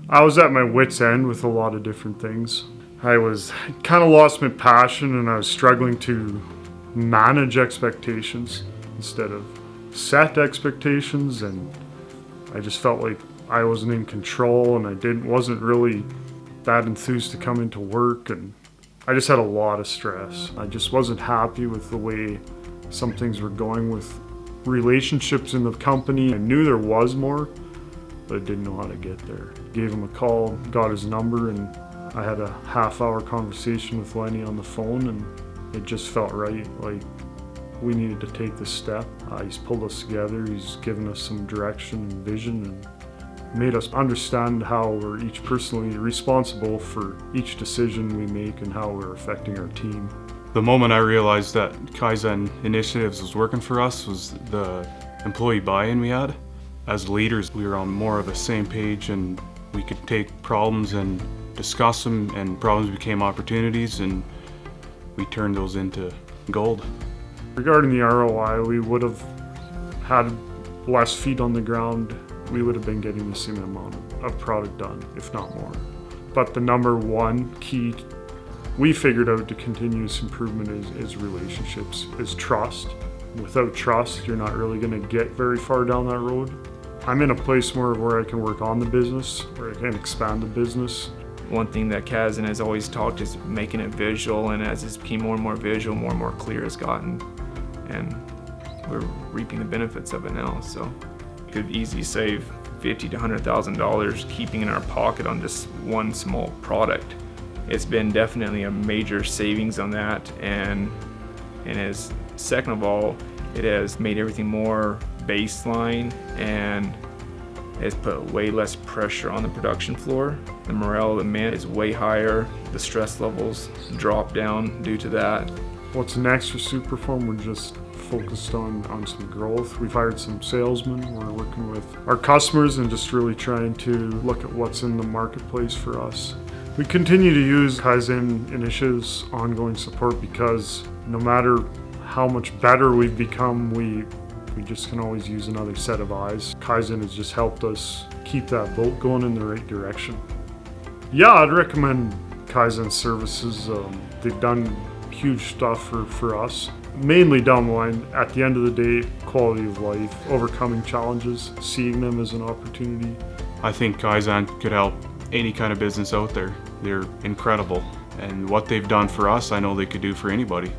I was at my wit's end with a lot of different things. I was kind of lost my passion and I was struggling to manage expectations instead of set expectations, and I just felt like I wasn't in control and wasn't really that enthused to come into work, and I just had a lot of stress. I just wasn't happy with the way some things were going with relationships in the company. I knew there was more, but I didn't know how to get there. Gave him a call, got his number, and I had a half-hour conversation with Lenny on the phone, and it just felt right. Like we needed to take this step. He's pulled us together. He's given us some direction and vision, and made us understand how we're each personally responsible for each decision we make and how we're affecting our team. The moment I realized that Kaizen initiatives was working for us was the employee buy-in we had. As leaders, we were on more of the same page, and we could take problems and discuss them, and problems became opportunities, and we turned those into gold. Regarding the ROI, we would have had less feet on the ground. We would have been getting the same amount of product done, if not more. But the number one key we figured out to continuous improvement is relationships, is trust. Without trust, you're not really going to get very far down that road. I'm in a place more where I can work on the business, where I can expand the business. One thing that Kaizen has always talked is making it visual, and as it's became more and more visual, more and more clear it's gotten, and we're reaping the benefits of it now. So could easily save $50,000 to $100,000 keeping in our pocket on just one small product. It's been definitely a major savings on that, and as second of all, it has made everything more baseline and has put way less pressure on the production floor. The morale of the men is way higher. The stress levels drop down due to that. What's next for Superform? We're just focused on some growth. We've hired some salesmen. We're working with our customers and just really trying to look at what's in the marketplace for us. We continue to use Kaizen initiatives, ongoing support, because no matter how much better we've become, we just can always use another set of eyes. Kaizen has just helped us keep that boat going in the right direction. Yeah, I'd recommend Kaizen services. They've done huge stuff for us. Mainly down the line, at the end of the day, quality of life, overcoming challenges, seeing them as an opportunity. I think Kaizen could help any kind of business out there. They're incredible, and what they've done for us, I know they could do for anybody.